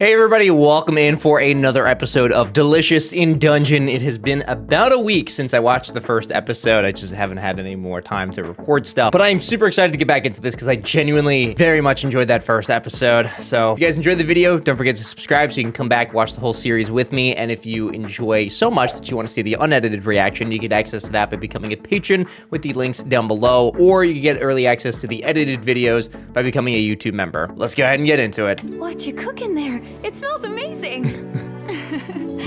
Hey everybody, welcome in for another episode of Delicious in Dungeon. It has been about a week since I watched the first episode. I just haven't had any more time to record stuff. But I'm super excited to get back into this because I genuinely very much enjoyed that first episode. So if you guys enjoyed the video, don't forget to subscribe so you can come back, watch the whole series with me. And if you enjoy so much that you want to see the unedited reaction, you get access to that by becoming a patron with the links down below, or you can get early access to the edited videos by becoming a YouTube member. Let's go ahead and get into it. What you cooking there? It smells amazing.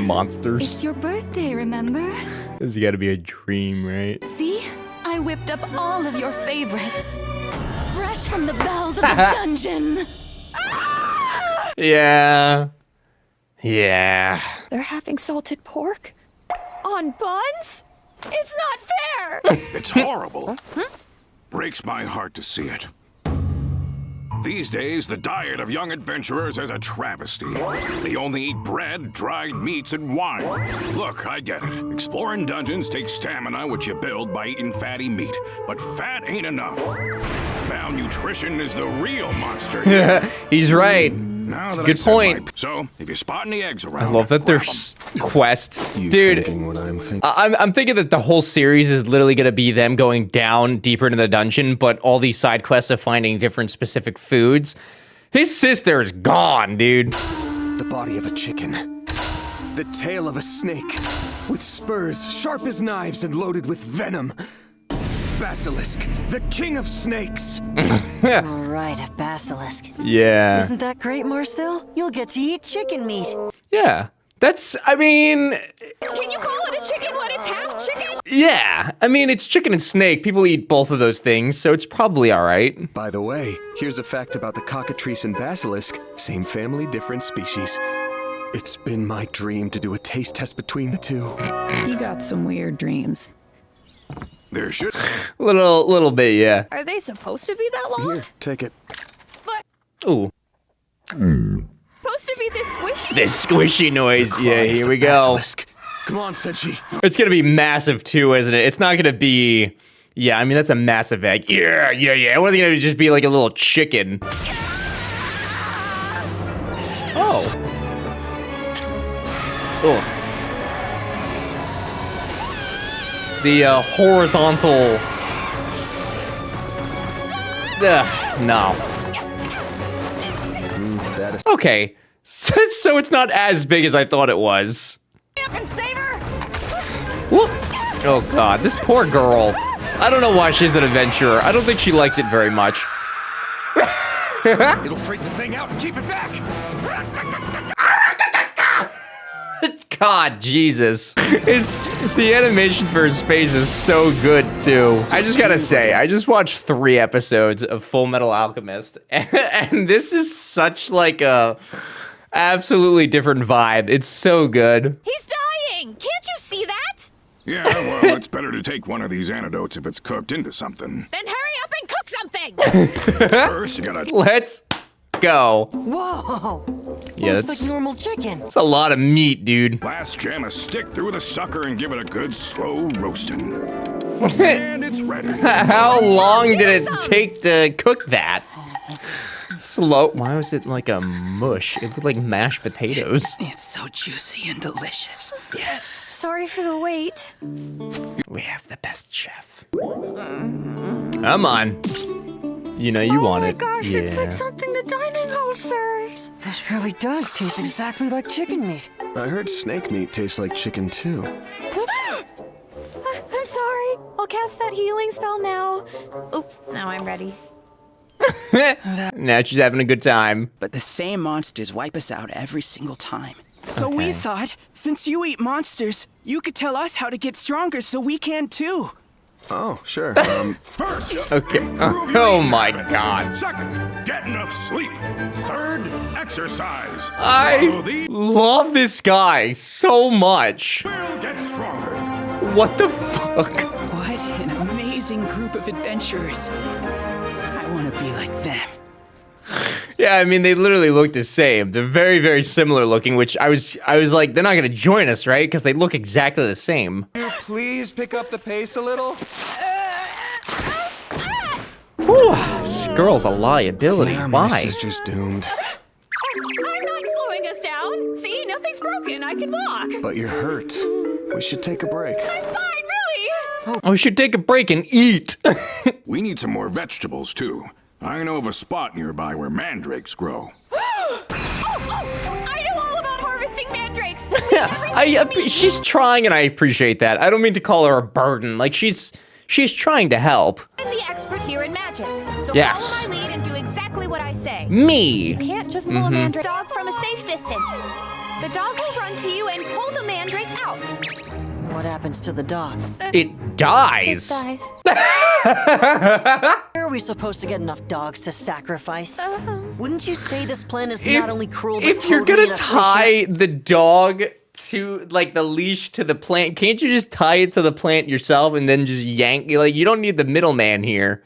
Monsters. It's your birthday, remember? This has got to be a dream, right? See? I whipped up all of your favorites. Fresh from the bowels of the dungeon. Yeah. Yeah. They're having salted pork? On buns? It's not fair! It's horrible. Breaks my heart to see it. These days, the diet of young adventurers is a travesty. They only eat bread, dried meats, and wine. Look, I get it. Exploring dungeons takes stamina, which you build by eating fatty meat. But fat ain't enough. Malnutrition is the real monster. Yeah, he's right. Now that Good point. So, if you spot any eggs around, I love that there's quest. Dude, what I'm thinking? I'm thinking that the whole series is literally going to be them going down deeper into the dungeon, but all these side quests of finding different specific foods. His sister's gone, dude. The body of a chicken. The tail of a snake. With spurs sharp as knives and loaded with venom. Basilisk, the king of snakes. All right, a basilisk. Yeah. Isn't that great, Marcel? You'll get to eat chicken meat. Yeah. That's, I mean... Can you call it a chicken when it's half chicken? Yeah. I mean, it's chicken and snake. People eat both of those things, so it's probably all right. By the way, here's a fact about the cockatrice and basilisk. Same family, different species. It's been my dream to do a taste test between the two. You got some weird dreams. there should... Little bit, yeah. Are they supposed to be that long? Here, take it. Ooh. Supposed to be this squishy? This squishy noise. Cry Yeah, of here the we go. basilisk. Come on, Senshi. It's gonna be massive too, isn't it? It's not gonna be... Yeah, I mean, that's a massive egg. Yeah. It wasn't gonna just be like a little chicken. Oh. Oh. The horizontal... no. That is Okay. So it's not as big as I thought it was. Whoop. Oh god, this poor girl. I don't know why she's an adventurer. I don't think she likes it very much. It'll freak the thing out and keep it back. God, Jesus. The animation for his face is so good, too. I just gotta say, I just watched 3 episodes of Full Metal Alchemist, and this is such like a absolutely different vibe. It's so good. He's dying! Can't you see that? Yeah, well, it's better to take one of these antidotes if it's cooked into something. Then hurry up and cook something! First, you gotta... Let's go. Whoa! Yeah, Looks that's like normal chicken. a lot of meat, dude. Last, jam a stick through the sucker and give it a good slow roasting. And it's ready. How long did it take to cook that? Slow. Why was it like a mush? It looked like mashed potatoes. It's so juicy and delicious. Yes. Sorry for the wait. We have the best chef. Come on. You know you want it. Oh my gosh, yeah. it's like something the dining hall serves. This really does taste exactly like chicken meat. I heard snake meat tastes like chicken too. I'm sorry. I'll cast that healing spell now. Oops, now I'm ready. Now she's having a good time. But the same monsters wipe us out every single time. So we Okay. thought, since you eat monsters, you could tell us how to get stronger so we can too. Oh, sure. First, Okay. improve your Oh eating my habits. god. Second, get enough sleep. Third, exercise. I Follow these, love this guy so much. will get stronger. What the fuck? What an amazing group of adventurers. I want to be like them. Yeah, I mean, they literally look the same. They're very, very similar looking, which I was like, they're not gonna join us, right? Because they look exactly the same. Please pick up the pace a little. Whew, this girl's a liability. Yeah, my Why? sister's doomed. I'm not slowing down. See, nothing's broken. I can walk. But you're hurt. We should take a break. I'm fine, really. Oh, we should take a break and eat. We need some more vegetables, too. I know of a spot nearby where mandrakes grow. Oh, I know all about harvesting mandrakes. She's trying, and I appreciate that. I don't mean to call her a burden. Like, she's trying to help. I'm the expert here in magic. So Yes. follow my lead and do exactly what I say. Me. You can't just pull a mandrake dog from a safe distance. The dog will run to you and pull the mandrake out. What happens to the dog? It dies. Dies. Where are we supposed to get enough dogs to sacrifice? Wouldn't you say this plan is not only cruel, but If you're totally gonna inefficient? tie the dog to, like, the leash to the plant, can't you just tie it to the plant yourself and then just yank? Like, you don't need the middleman here.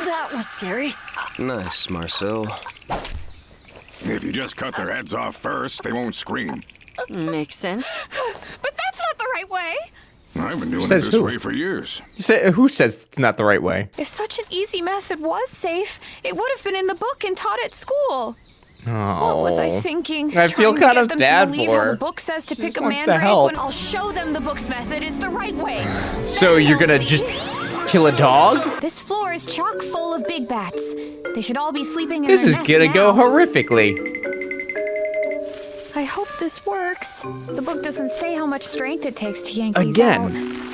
That was scary. Nice, Marcel. If you just cut their heads off first, they won't scream. Makes sense. But that's not the right way. I've been doing it Says this who? way for years. Who says it's not the right way? If such an easy method was safe, it would have been in the book and taught at school. Oh. What was I thinking? I feel Trying kind to of get them bad to believe for how her. the book says to She pick just a wants to mandrake help. when I'll show them the book's method is the right way. So Then you're they'll gonna see. just kill a dog? This floor is chock full of big bats. They should all be sleeping in This their is nests gonna go now. horrifically. I hope this works. The book doesn't say how much strength it takes to yank these Again,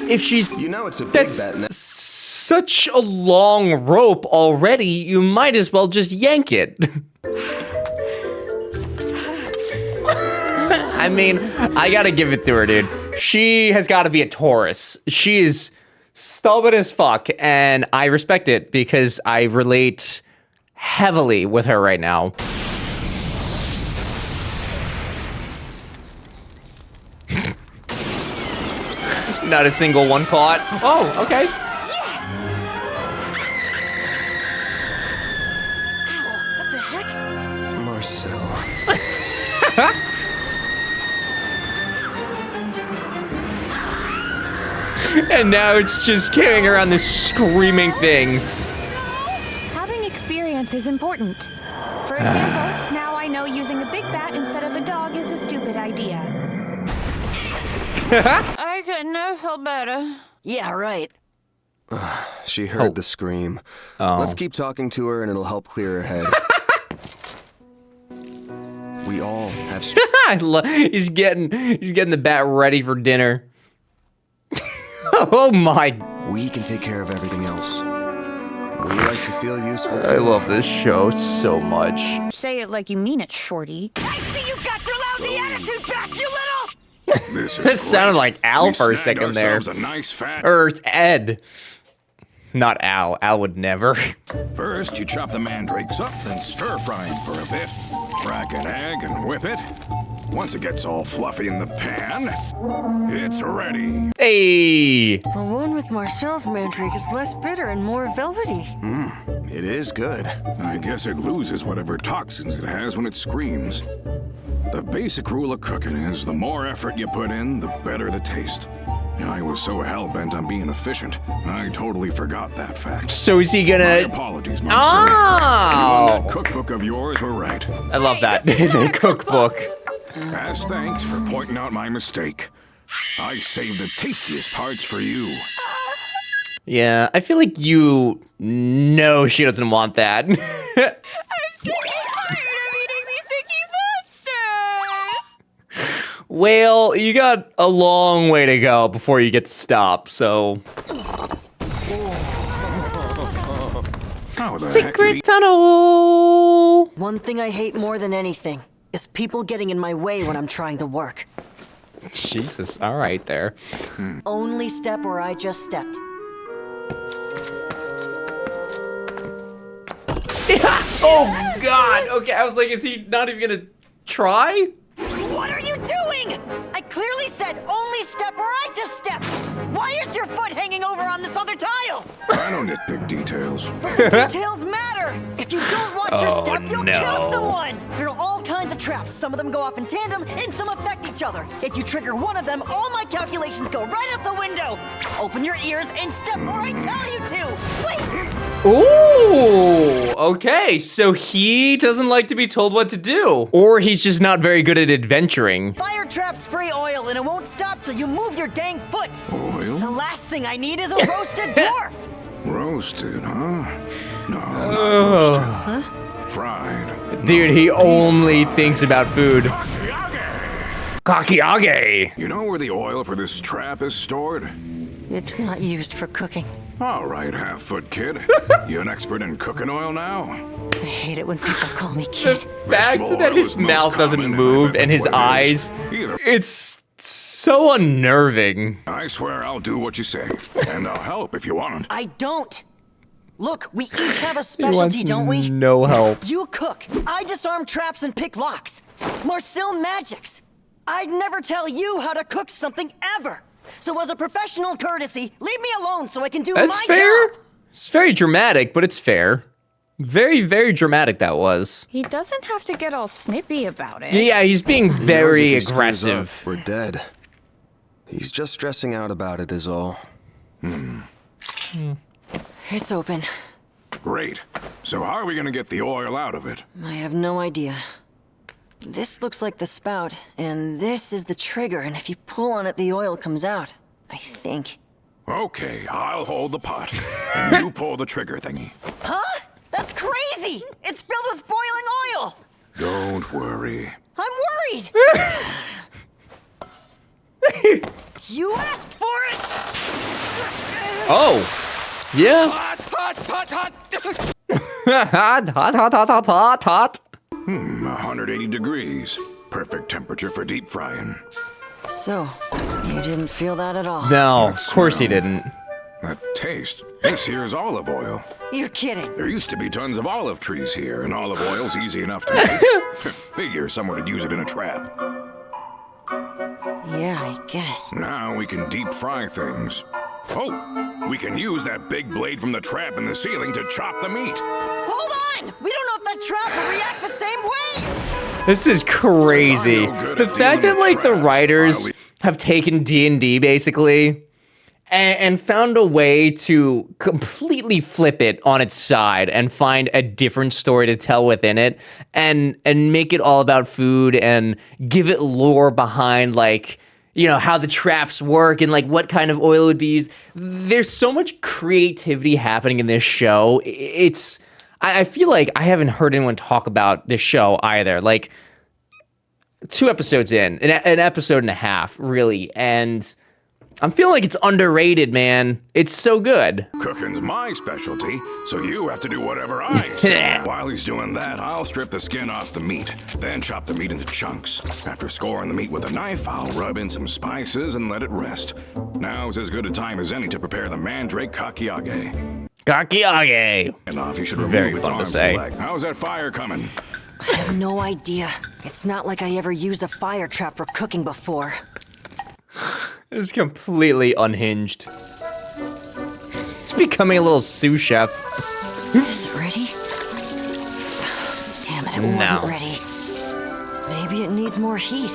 out. if she's You know it's a big that's bet. such a long rope already, you might as well just yank it. I mean, I gotta give it to her, dude. She has gotta be a Taurus. She is stubborn as fuck, and I respect it because I relate heavily with her right now. Not a single one caught. Oh, okay. What the heck? Marcel. And now it's just carrying around this screaming thing. Having experience is important. For example, now I know using a big bat instead of a dog is a stupid idea. I could never feel better. Yeah, right. She heard the scream. Oh. Let's keep talking to her and it'll help clear her head. We all have He's getting the bat ready for dinner. Oh my! We can take care of everything else. We like to feel useful too. I love this show so much. Say it like you mean it, Shorty. I see you got your lousy attitude back, you little! This is It sounded great. like Al We for a snagged second there. ourselves a nice fat. Or Ed. Not Al. Al would never. First, you chop the mandrakes up, then stir fry them for a bit. Crack an egg and whip it. Once it gets all fluffy in the pan, it's ready. Hey! The one with Marcel's mandrake is less bitter and more velvety. It is good. I guess it loses whatever toxins it has when it screams. The basic rule of cooking is the more effort you put in, the better the taste. I was so hell-bent on being efficient, I totally forgot that fact. So is he My gonna... apologies, Marcel. Oh! That cookbook of yours were right. I love that. this is not The a cookbook. As thanks for pointing out my mistake, I saved the tastiest parts for you. Yeah, I feel like you know she doesn't want that. I'm sick and tired of eating these sticky monsters! Well, you got a long way to go before you get to stop, so... How the heck did Secret he... tunnel! One thing I hate more than anything is people getting in my way when I'm trying to work. Jesus, all right there. Only step where I just stepped. Oh, God! Okay, I was like, is he not even gonna try? What are you doing? I clearly said only step where I just stepped. Why is your foot hanging over on this other tile? I don't nitpick details. Details matter. If you don't watch your Oh, step, you'll no. kill someone. There are all kinds of traps. Some of them go off in tandem, and some affect each other. If you trigger one of them, all my calculations go right out the window. Open your ears and step where I tell you to. Wait! Ooh, okay, so he doesn't like to be told what to do. Or he's just not very good at adventuring. Fire traps spray oil and it won't stop till you move your dang foot. Oil? The last thing I need is a roasted dwarf. Roasted, huh? No, not roasted. Huh? Fried. Dude, he only thinks about food. Kakiage! Kakiage! You know where the oil for this trap is stored? It's not used for cooking. All right, half-foot kid. You an expert in cooking oil now? I hate it when people call me kid. Fact that his mouth doesn't move and his eyes, it's so unnerving. I swear I'll do what you say, and I'll help if you want. I don't. Look, we each have a specialty, don't we? No help. You cook. I disarm traps and pick locks. Marcel magics. I'd never tell you how to cook something ever. So as a professional courtesy, leave me alone so I can do That's my fair. job. It's very dramatic, but it's fair. Very, very dramatic that was. He doesn't have to get all snippy about it. Yeah, he's being He knows very if he screws up, aggressive. we're dead. He's just stressing out about it is all. It's open. Great. So how are we gonna get the oil out of it? I have no idea. This looks like the spout, and this is the trigger, and if you pull on it, the oil comes out. I think. Okay, I'll hold the pot, and you pull the trigger thingy. Huh? That's crazy! It's filled with boiling oil! Don't worry. I'm worried! You asked for it! Oh. Yeah. Hot, hot, hot, hot! hot, hot, hot, hot, hot, hot. 180 degrees. Perfect temperature for deep frying. So, you didn't feel that at all? No, of course he didn't. That taste. This here is olive oil. You're kidding. There used to be tons of olive trees here, and olive oil's easy enough to make. Figure someone would use it in a trap. Yeah, I guess. Now we can deep fry things. Oh, we can use that big blade from the trap in the ceiling to chop the meat. Hold on! We don't know if that trap will react the same way! This is crazy. I'm no good The at fact dealing that like with the traps. writers have taken D&D basically and found a way to completely flip it on its side and find a different story to tell within it and make it all about food and give it lore behind like, you know, how the traps work and like what kind of oil would be used. There's so much creativity happening in this show. I feel like I haven't heard anyone talk about this show either. Like 2 episodes in, an episode and a half, really, and I'm feeling like it's underrated, man. It's so good. Cooking's my specialty, so you have to do whatever I say. While he's doing that, I'll strip the skin off the meat, then chop the meat into chunks. After scoring the meat with a knife, I'll rub in some spices and let it rest. Now's as good a time as any to prepare the Mandrake Kakiage. Kakiage. And off, you should remove Very its fun to arms say. and leg. How's that fire coming? I have no idea. It's not like I ever used a fire trap for cooking before. It's completely unhinged. It's becoming a little sous chef. Is it ready? Damn it, it wasn't No. ready. Maybe it needs more heat.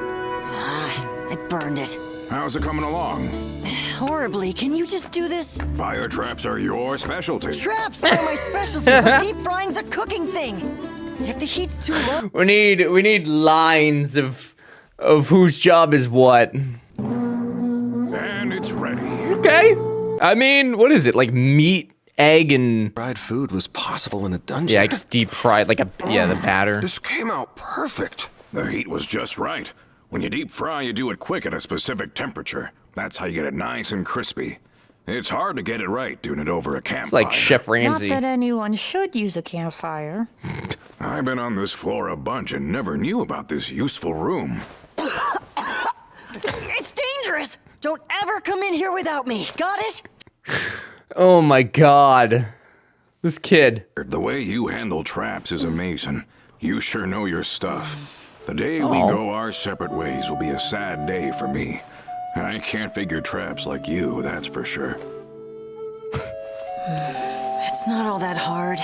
I burned it. How's it coming along? Horribly. Can you just do this? Fire traps are your specialty. Traps are my specialty, but deep frying's a cooking thing. If the heat's too low, We need lines of whose job is what. And it's ready. Okay. I mean, what is it? Like meat, egg, and Fried food was possible in a dungeon. yeah, I guess deep fried like the batter. This came out perfect. The heat was just right. When you deep fry, you do it quick at a specific temperature. That's how you get it nice and crispy. It's hard to get it right doing it over a campfire. It's like Chef Not Ramsay. that anyone should use a campfire. I've been on this floor a bunch and never knew about this useful room. it's dangerous. Don't ever come in here without me. Got it? Oh my god. This kid. The way you handle traps is amazing. You sure know your stuff. The day we go our separate ways will be a sad day for me. I can't figure traps like you, that's for sure. It's not all that hard.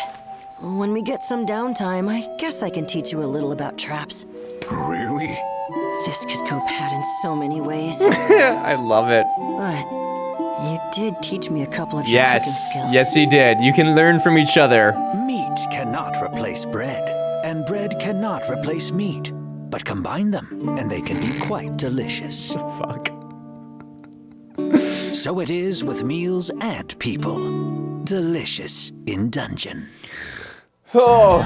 When we get some downtime, I guess I can teach you a little about traps. Really? This could go bad in so many ways. I love it. But You did teach me a couple of your Yes, cooking skills. yes, he did. You can learn from each other. Meat cannot replace bread, and bread cannot replace meat. But combine them, and they can be quite delicious. Fuck. So it is with meals and people. Delicious in Dungeon. Oh,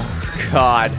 God.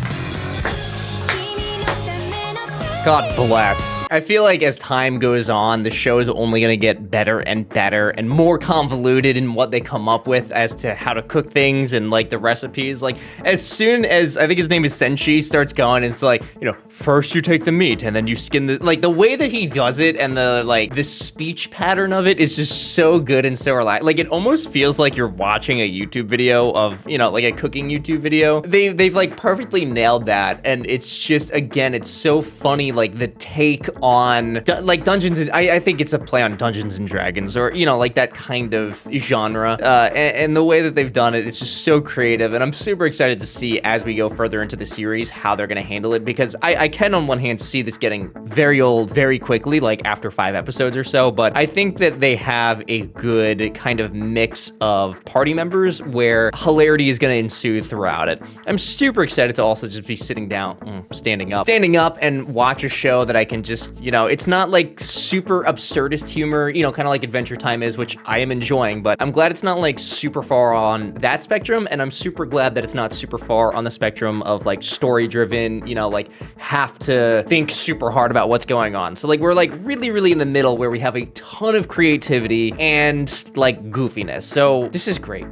God bless. I feel like as time goes on, the show is only gonna get better and more convoluted in what they come up with as to how to cook things and like the recipes. Like as soon as, I think his name is Senshi, starts going, it's like, you know, first you take the meat and then you skin the, like the way that he does it and the speech pattern of it is just so good and so relaxed. Like it almost feels like you're watching a YouTube video of, you know, like a cooking YouTube video. They've like perfectly nailed that. And it's just, again, it's so funny, like the take on like Dungeons and I think it's a play on Dungeons and Dragons, or you know, like that kind of genre, and the way that they've done it, it's just so creative, and I'm super excited to see as we go further into the series how they're gonna handle it, because I can on one hand see this getting very old very quickly, like after 5 episodes or so, but I think that they have a good kind of mix of party members where hilarity is gonna ensue throughout it. I'm super excited to also just be sitting down, standing up and watch a show that I can just, you know, it's not like super absurdist humor, you know, kind of like Adventure Time is, which I am enjoying, but I'm glad it's not like super far on that spectrum, and I'm super glad that it's not super far on the spectrum of like story driven, you know, like have to think super hard about what's going on. So like we're like really in the middle where we have a ton of creativity and like goofiness. So this is great.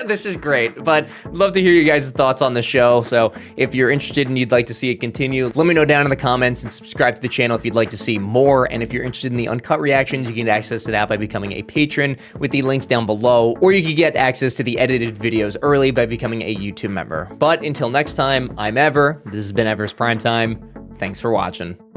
This is great, but love to hear you guys' thoughts on the show. So if you're interested and you'd like to see it continue, let me know down in the comments, and subscribe to the channel if you'd like to see more. And if you're interested in the uncut reactions, you can get access to that by becoming a patron with the links down below, or you can get access to the edited videos early by becoming a YouTube member. But until next time, I'm Ever. This has been Ever's Primetime. Thanks for watching.